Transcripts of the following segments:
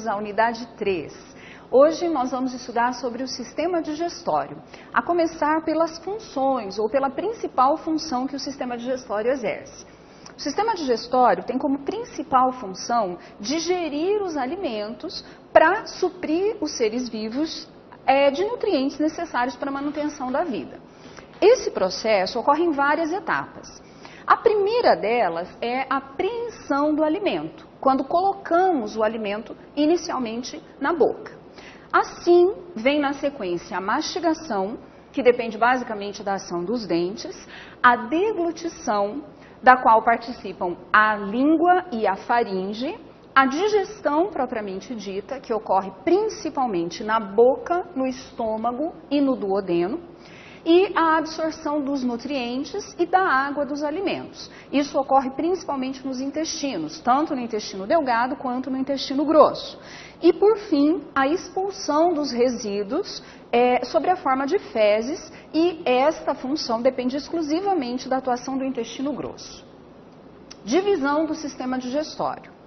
à unidade 3. Hoje nós vamos estudar sobre o sistema digestório, a começar pelas funções ou pela principal função que o sistema digestório exerce. O sistema digestório tem como principal função digerir os alimentos para suprir os seres vivos de nutrientes necessários para a manutenção da vida. Esse processo ocorre em várias etapas. A primeira delas é a apreensão do alimento, quando colocamos o alimento inicialmente na boca. Assim, vem na sequência a mastigação, que depende basicamente da ação dos dentes, a deglutição, da qual participam a língua e a faringe, a digestão propriamente dita, que ocorre principalmente na boca, no estômago e no duodeno, e a absorção dos nutrientes e da água dos alimentos. Isso ocorre principalmente nos intestinos, tanto no intestino delgado quanto no intestino grosso. E, por fim, a expulsão dos resíduos sob a forma de fezes, e esta função depende exclusivamente da atuação do intestino grosso. Divisão do sistema digestório.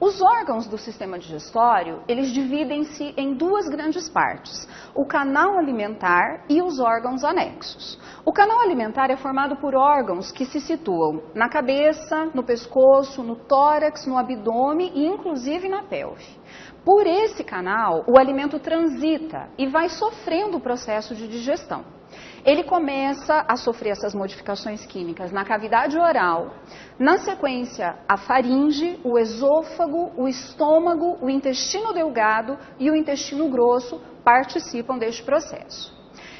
Os órgãos do sistema digestório, eles dividem-se em duas grandes partes, o canal alimentar e os órgãos anexos. O canal alimentar é formado por órgãos que se situam na cabeça, no pescoço, no tórax, no abdômen e inclusive na pelve. Por esse canal, o alimento transita e vai sofrendo o processo de digestão. Ele começa a sofrer essas modificações químicas na cavidade oral, na sequência a faringe, o esôfago, o estômago, o intestino delgado e o intestino grosso participam deste processo.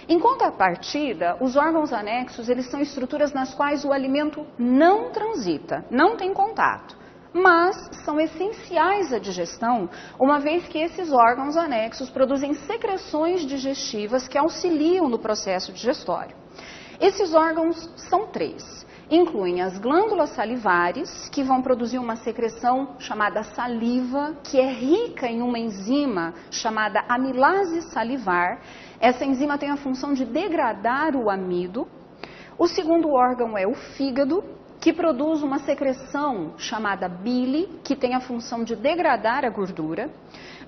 Em contrapartida, os órgãos anexos, eles são estruturas nas quais o alimento não transita, não tem contato, mas são essenciais à digestão, uma vez que esses órgãos anexos produzem secreções digestivas que auxiliam no processo digestório. Esses órgãos são 3. Incluem as glândulas salivares, que vão produzir uma secreção chamada saliva, que é rica em uma enzima chamada amilase salivar. Essa enzima tem a função de degradar o amido. O segundo órgão é o fígado, que produz uma secreção chamada bile, que tem a função de degradar a gordura.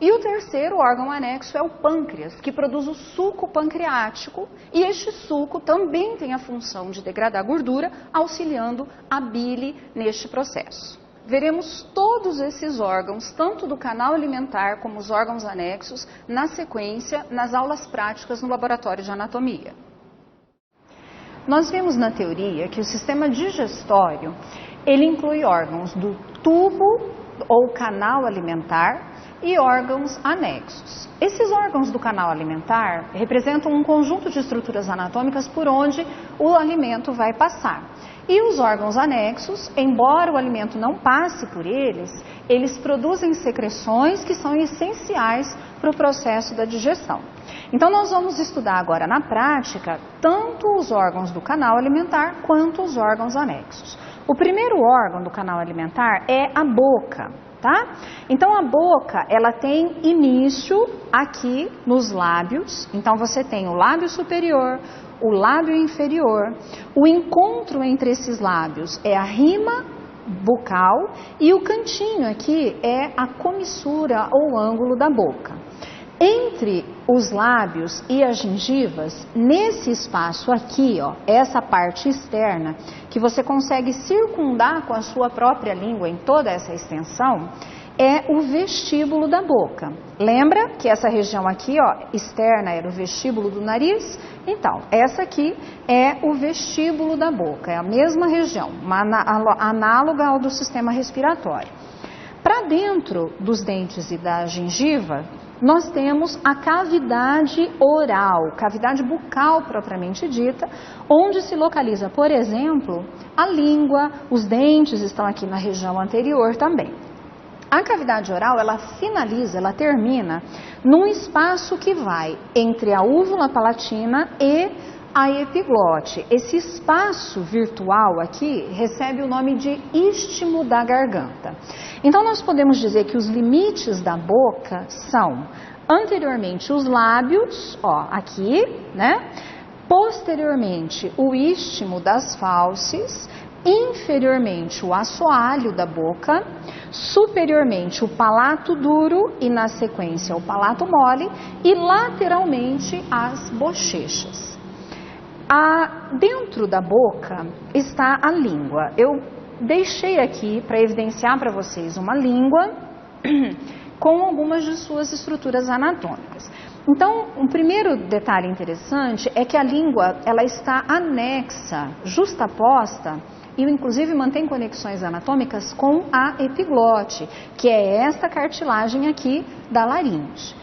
E o terceiro órgão anexo é o pâncreas, que produz o suco pancreático, e este suco também tem a função de degradar a gordura, auxiliando a bile neste processo. Veremos todos esses órgãos, tanto do canal alimentar como os órgãos anexos, na sequência, nas aulas práticas no laboratório de anatomia. Nós vimos na teoria que o sistema digestório, ele inclui órgãos do tubo ou canal alimentar e órgãos anexos. Esses órgãos do canal alimentar representam um conjunto de estruturas anatômicas por onde o alimento vai passar. E os órgãos anexos, embora o alimento não passe por eles, eles produzem secreções que são essenciais para o processo da digestão. Então, nós vamos estudar agora na prática tanto os órgãos do canal alimentar quanto os órgãos anexos. O primeiro órgão do canal alimentar é a boca, tá? Então, a boca, ela tem início aqui nos lábios. Então, você tem o lábio superior, o lábio inferior. O encontro entre esses lábios é a rima bucal e o cantinho aqui é a comissura ou ângulo da boca. Entre os lábios e as gengivas, nesse espaço aqui, ó, essa parte externa, que você consegue circundar com a sua própria língua em toda essa extensão, é o vestíbulo da boca. Lembra que essa região aqui, ó, externa, era o vestíbulo do nariz? Então, essa aqui é o vestíbulo da boca, é a mesma região, análoga ao do sistema respiratório. Para dentro dos dentes e da gengiva, nós temos a cavidade oral, cavidade bucal propriamente dita, onde se localiza, por exemplo, a língua, os dentes estão aqui na região anterior também. A cavidade oral, ela finaliza, ela termina num espaço que vai entre a úvula palatina e a epiglote. Esse espaço virtual aqui recebe o nome de istmo da garganta. Então, nós podemos dizer que os limites da boca são, anteriormente, os lábios, ó, aqui, né? Posteriormente, o istmo das fauces inferiormente o assoalho da boca, superiormente o palato duro e na sequência o palato mole e lateralmente as bochechas. Dentro da boca está a língua. Eu deixei aqui para evidenciar para vocês uma língua com algumas de suas estruturas anatômicas. Então, um primeiro detalhe interessante é que a língua ela está anexa, justaposta, e inclusive mantém conexões anatômicas com a epiglote, que é esta cartilagem aqui da laringe.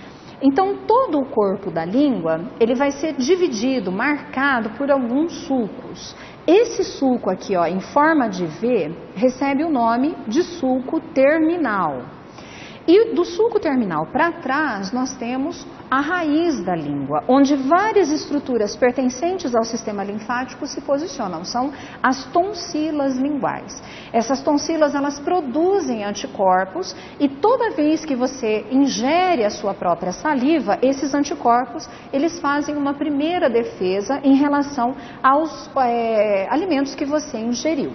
Então, todo o corpo da língua, ele vai ser dividido, marcado por alguns sulcos. Esse sulco aqui, ó, em forma de V, recebe o nome de sulco terminal. E do sulco terminal para trás, nós temos a raiz da língua, onde várias estruturas pertencentes ao sistema linfático se posicionam. São as tonsilas linguais. Essas tonsilas, elas produzem anticorpos e toda vez que você ingere a sua própria saliva, esses anticorpos, eles fazem uma primeira defesa em relação aos alimentos que você ingeriu.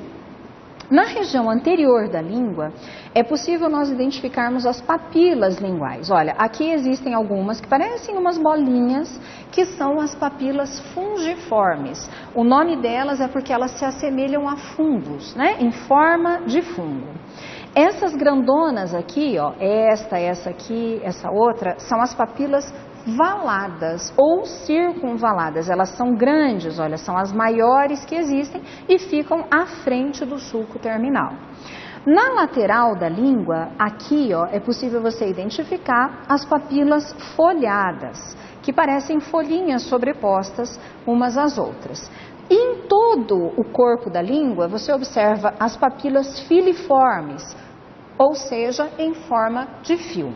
Na região anterior da língua, é possível nós identificarmos as papilas linguais. Olha, aqui existem algumas que parecem umas bolinhas, que são as papilas fungiformes. O nome delas é porque elas se assemelham a fungos, né? Em forma de fungo. Essas grandonas aqui, ó, essa aqui, essa outra, são as papilas valadas ou circunvaladas. Elas são grandes, olha, são as maiores que existem e ficam à frente do sulco terminal. Na lateral da língua, aqui, ó, é possível você identificar as papilas folhadas, que parecem folhinhas sobrepostas umas às outras. E em todo o corpo da língua, você observa as papilas filiformes, ou seja, em forma de fio.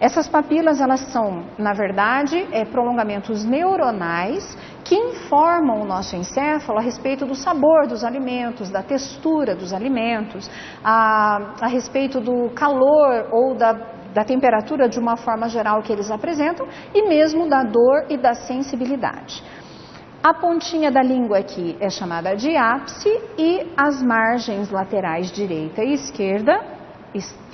Essas papilas, elas são, na verdade, prolongamentos neuronais que informam o nosso encéfalo a respeito do sabor dos alimentos, da textura dos alimentos, a respeito do calor ou da temperatura de uma forma geral que eles apresentam e mesmo da dor e da sensibilidade. A pontinha da língua aqui é chamada de ápice e as margens laterais direita e esquerda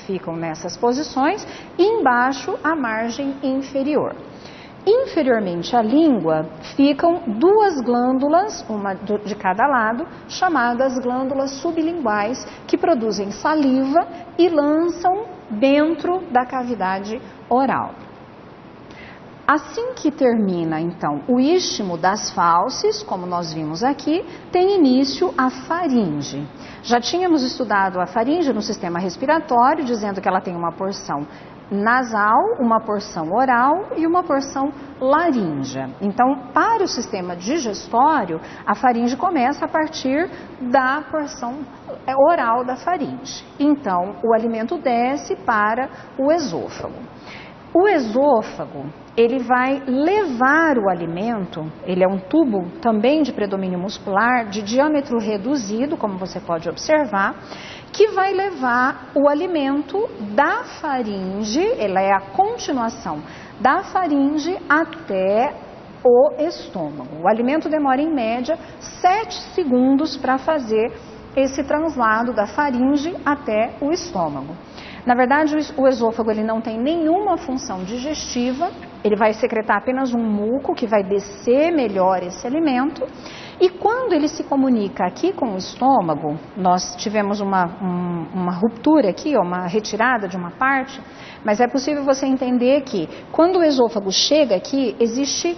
ficam nessas posições, e embaixo a margem inferior. Inferiormente à língua ficam duas glândulas, uma de cada lado, chamadas glândulas sublinguais, que produzem saliva e lançam dentro da cavidade oral. Assim que termina, então, o istmo das fauces, como nós vimos aqui, tem início a faringe. Já tínhamos estudado a faringe no sistema respiratório, dizendo que ela tem uma porção nasal, uma porção oral e uma porção laríngea. Então, para o sistema digestório, a faringe começa a partir da porção oral da faringe. Então, o alimento desce para o esôfago. O esôfago, ele vai levar o alimento, ele é um tubo também de predomínio muscular, de diâmetro reduzido, como você pode observar, que vai levar o alimento da faringe, ela é a continuação da faringe até o estômago. O alimento demora em média 7 segundos para fazer esse translado da faringe até o estômago. Na verdade, o esôfago ele não tem nenhuma função digestiva, ele vai secretar apenas um muco que vai descer melhor esse alimento. E quando ele se comunica aqui com o estômago, nós tivemos uma ruptura aqui, uma retirada de uma parte, mas é possível você entender que quando o esôfago chega aqui, existe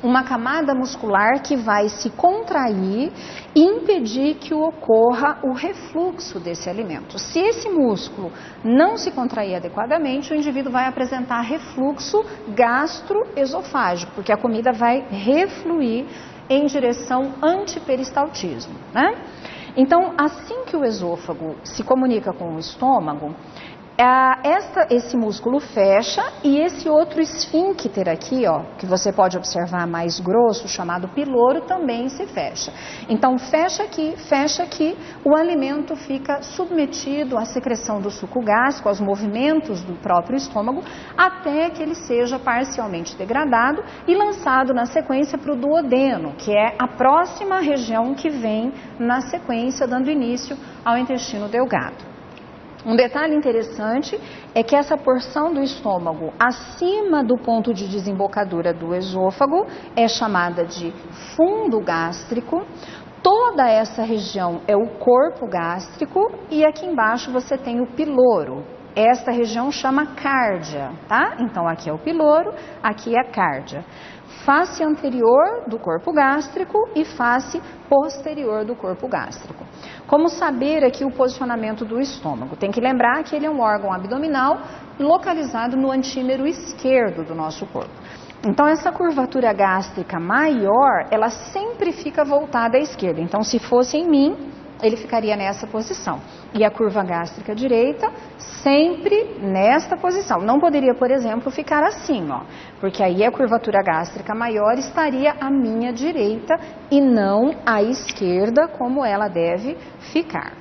uma camada muscular que vai se contrair e impedir que ocorra o refluxo desse alimento. Se esse músculo não se contrair adequadamente, o indivíduo vai apresentar refluxo gastroesofágico, porque a comida vai refluir em direção antiperistaltismo, né? Então, assim que o esôfago se comunica com o estômago, Esse músculo fecha e esse outro esfíncter aqui, ó, que você pode observar mais grosso, chamado piloro, também se fecha. Então, fecha aqui, o alimento fica submetido à secreção do suco gástrico, aos movimentos do próprio estômago, até que ele seja parcialmente degradado e lançado na sequência para o duodeno, que é a próxima região que vem na sequência, dando início ao intestino delgado. Um detalhe interessante é que essa porção do estômago acima do ponto de desembocadura do esôfago é chamada de fundo gástrico. Toda essa região é o corpo gástrico e aqui embaixo você tem o piloro. Esta região chama cárdia, tá? Então aqui é o piloro, aqui é a cárdia. Face anterior do corpo gástrico e face posterior do corpo gástrico. Como saber aqui o posicionamento do estômago? Tem que lembrar que ele é um órgão abdominal localizado no antímero esquerdo do nosso corpo. Então, essa curvatura gástrica maior, ela sempre fica voltada à esquerda. Então, se fosse em mim, ele ficaria nessa posição. E a curva gástrica direita, sempre nesta posição. Não poderia, por exemplo, ficar assim, ó, porque aí a curvatura gástrica maior estaria à minha direita e não à esquerda, como ela deve ficar.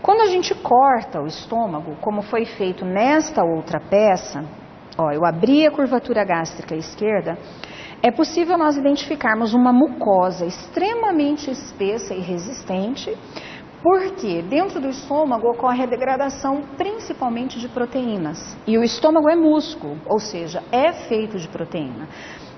Quando a gente corta o estômago, como foi feito nesta outra peça, ó, eu abri a curvatura gástrica esquerda, é possível nós identificarmos uma mucosa extremamente espessa e resistente, porque dentro do estômago ocorre a degradação principalmente de proteínas. E o estômago é músculo, ou seja, é feito de proteína.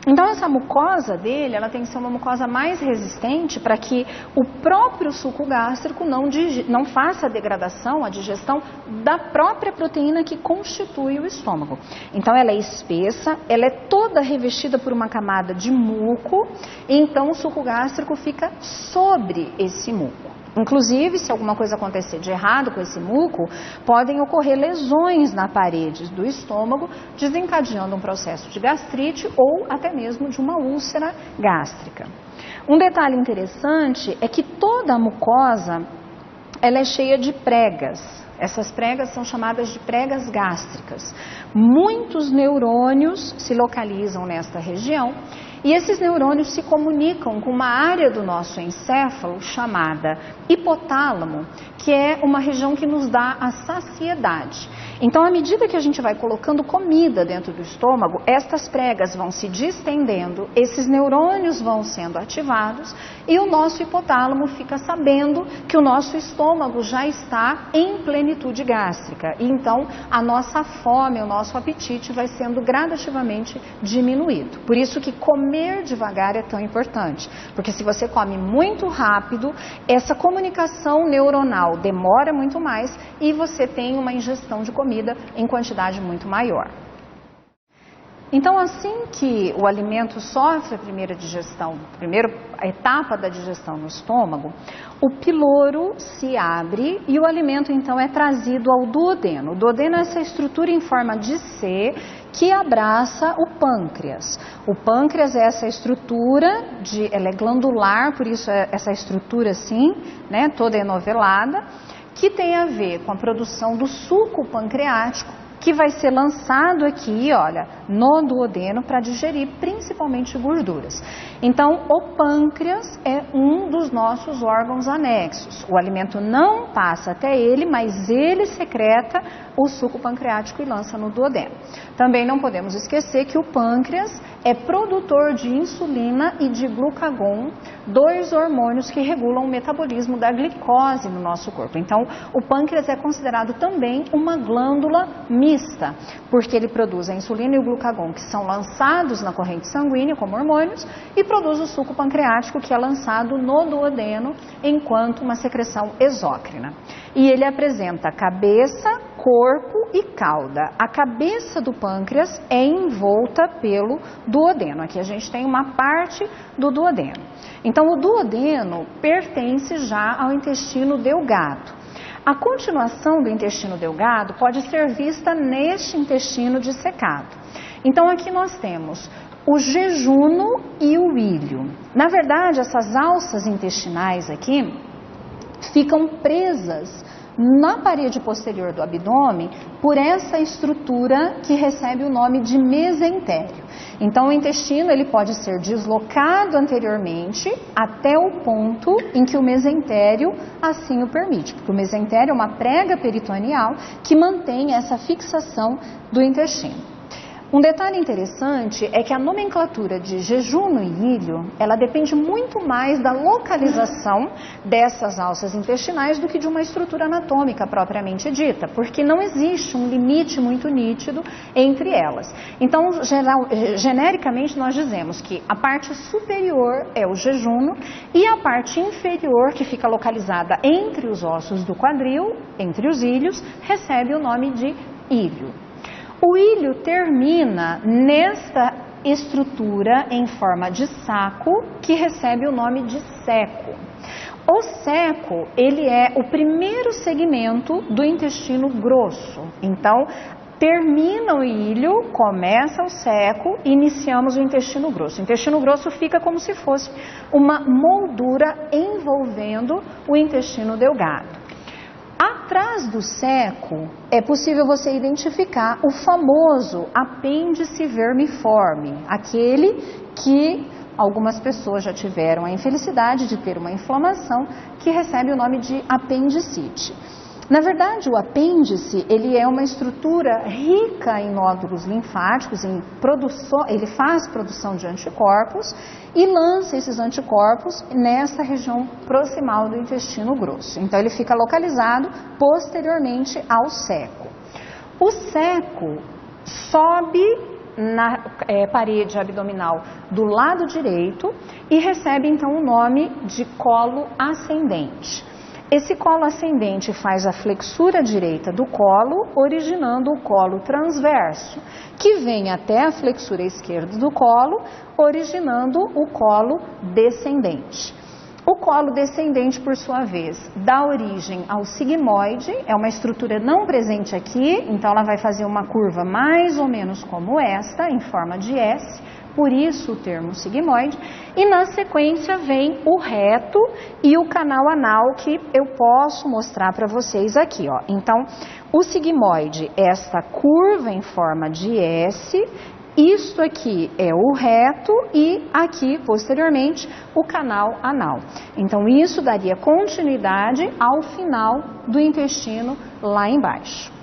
Então essa mucosa dele, ela tem que ser uma mucosa mais resistente para que o próprio suco gástrico não faça a degradação, a digestão da própria proteína que constitui o estômago. Então ela é espessa, ela é toda revestida por uma camada de muco, e então o suco gástrico fica sobre esse muco. Inclusive, se alguma coisa acontecer de errado com esse muco, podem ocorrer lesões na parede do estômago, desencadeando um processo de gastrite ou até mesmo de uma úlcera gástrica. Um detalhe interessante é que toda a mucosa ela é cheia de pregas. Essas pregas são chamadas de pregas gástricas. Muitos neurônios se localizam nesta região. E esses neurônios se comunicam com uma área do nosso encéfalo chamada hipotálamo, que é uma região que nos dá a saciedade. Então, à medida que a gente vai colocando comida dentro do estômago, estas pregas vão se distendendo, esses neurônios vão sendo ativados e o nosso hipotálamo fica sabendo que o nosso estômago já está em plenitude gástrica. E então, a nossa fome, o nosso apetite vai sendo gradativamente diminuído. Por isso que comer devagar é tão importante, porque se você come muito rápido, essa comunicação neuronal demora muito mais e você tem uma ingestão de comida em quantidade muito maior. Então, assim que o alimento sofre a primeira digestão, a primeira etapa da digestão no estômago, o piloro se abre e o alimento então é trazido ao duodeno. O duodeno é essa estrutura em forma de C que abraça o pâncreas. O pâncreas é essa estrutura, ela é glandular, por isso é essa estrutura assim, né, toda enovelada, que tem a ver com a produção do suco pancreático, que vai ser lançado aqui, olha, no duodeno para digerir principalmente gorduras. Então, o pâncreas é um dos nossos órgãos anexos. O alimento não passa até ele, mas ele secreta o suco pancreático e lança no duodeno. Também não podemos esquecer que o pâncreas é produtor de insulina e de glucagon, dois hormônios que regulam o metabolismo da glicose no nosso corpo. Então, o pâncreas é considerado também uma glândula mista, porque ele produz a insulina e o glucagon, que são lançados na corrente sanguínea como hormônios, e produz o suco pancreático, que é lançado no duodeno enquanto uma secreção exócrina. E ele apresenta cabeça, corpo e cauda. A cabeça do pâncreas é envolta pelo duodeno. Aqui a gente tem uma parte do duodeno. Então, o duodeno pertence já ao intestino delgado. A continuação do intestino delgado pode ser vista neste intestino dissecado. Então, aqui nós temos o jejuno e o íleo. Na verdade, essas alças intestinais aqui ficam presas na parede posterior do abdômen por essa estrutura que recebe o nome de mesentério. Então o intestino ele pode ser deslocado anteriormente até o ponto em que o mesentério assim o permite, porque o mesentério é uma prega peritoneal que mantém essa fixação do intestino. Um detalhe interessante é que a nomenclatura de jejuno e ilho, ela depende muito mais da localização dessas alças intestinais do que de uma estrutura anatômica propriamente dita, porque não existe um limite muito nítido entre elas. Então, genericamente, nós dizemos que a parte superior é o jejuno e a parte inferior, que fica localizada entre os ossos do quadril, entre os ilhos, recebe o nome de ilho. O ilho termina nesta estrutura em forma de saco, que recebe o nome de ceco. O ceco, ele é o primeiro segmento do intestino grosso. Então, termina o ilho, começa o ceco, iniciamos o intestino grosso. O intestino grosso fica como se fosse uma moldura envolvendo o intestino delgado. Atrás do ceco é possível você identificar o famoso apêndice vermiforme, aquele que algumas pessoas já tiveram a infelicidade de ter uma inflamação que recebe o nome de apendicite. Na verdade, o apêndice, ele é uma estrutura rica em nódulos linfáticos, ele faz produção de anticorpos e lança esses anticorpos nessa região proximal do intestino grosso. Então, ele fica localizado posteriormente ao ceco. O ceco sobe na parede abdominal do lado direito e recebe, então, o nome de colo ascendente. Esse colo ascendente faz a flexura direita do colo, originando o colo transverso, que vem até a flexura esquerda do colo, originando o colo descendente. O colo descendente, por sua vez, dá origem ao sigmoide, é uma estrutura não presente aqui, então ela vai fazer uma curva mais ou menos como esta, em forma de S, por isso o termo sigmoide, e na sequência vem o reto e o canal anal, que eu posso mostrar para vocês aqui, ó. Então, o sigmoide é esta curva em forma de S, isto aqui é o reto e aqui, posteriormente, o canal anal. Então, isso daria continuidade ao final do intestino lá embaixo.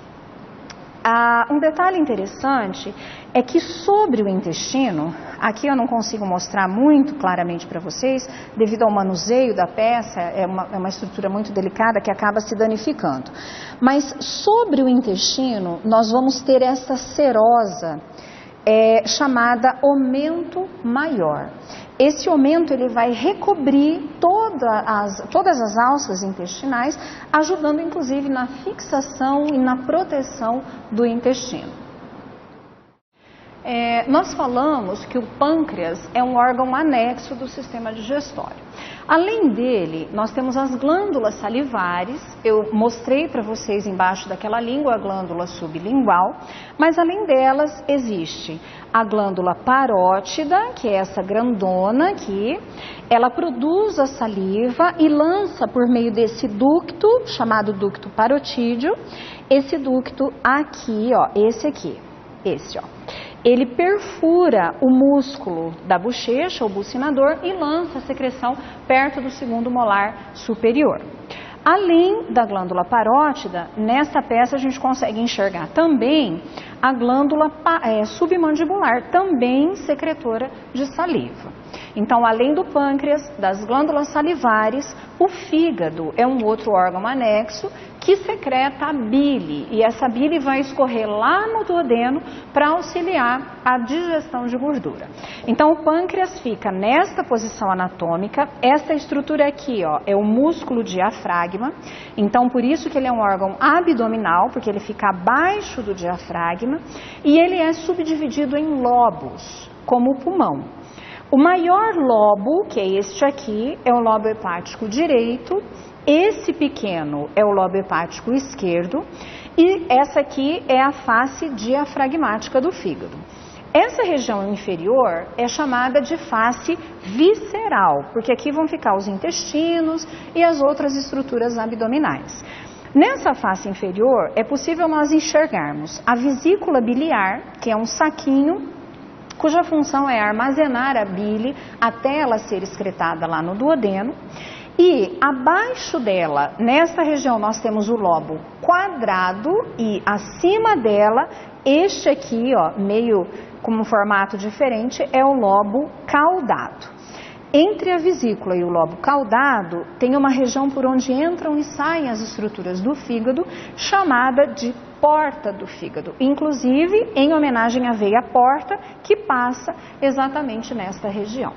Um detalhe interessante é que sobre o intestino, aqui eu não consigo mostrar muito claramente para vocês, devido ao manuseio da peça, é uma estrutura muito delicada que acaba se danificando. Mas sobre o intestino, nós vamos ter essa serosa chamada omento maior. Esse aumento ele vai recobrir todas as alças intestinais, ajudando inclusive na fixação e na proteção do intestino. Nós falamos que o pâncreas é um órgão anexo do sistema digestório. Além dele, nós temos as glândulas salivares, eu mostrei para vocês embaixo daquela língua a glândula sublingual, mas além delas existe a glândula parótida, que é essa grandona aqui, ela produz a saliva e lança por meio desse ducto, chamado ducto parotídeo, esse ducto aqui, ó, esse aqui, esse, ó. Ele perfura o músculo da bochecha, o bucinador, e lança a secreção perto do segundo molar superior. Além da glândula parótida, nessa peça a gente consegue enxergar também a glândula submandibular, também secretora de saliva. Então, além do pâncreas, das glândulas salivares, o fígado é um outro órgão anexo que secreta a bile, e essa bile vai escorrer lá no duodeno para auxiliar a digestão de gordura. Então, o pâncreas fica nesta posição anatômica, esta estrutura aqui, ó, é o músculo diafragma, então por isso que ele é um órgão abdominal, porque ele fica abaixo do diafragma, e ele é subdividido em lobos, como o pulmão. O maior lobo, que é este aqui, é o lobo hepático direito, esse pequeno é o lobo hepático esquerdo e essa aqui é a face diafragmática do fígado. Essa região inferior é chamada de face visceral, porque aqui vão ficar os intestinos e as outras estruturas abdominais. Nessa face inferior, é possível nós enxergarmos a vesícula biliar, que é um saquinho cuja função é armazenar a bile até ela ser excretada lá no duodeno. E abaixo dela, nessa região, nós temos o lobo quadrado e acima dela, este aqui, ó, meio com um formato diferente, é o lobo caudado. Entre a vesícula e o lobo caudado, tem uma região por onde entram e saem as estruturas do fígado, chamada de porta do fígado, inclusive em homenagem à veia porta, que passa exatamente nesta região.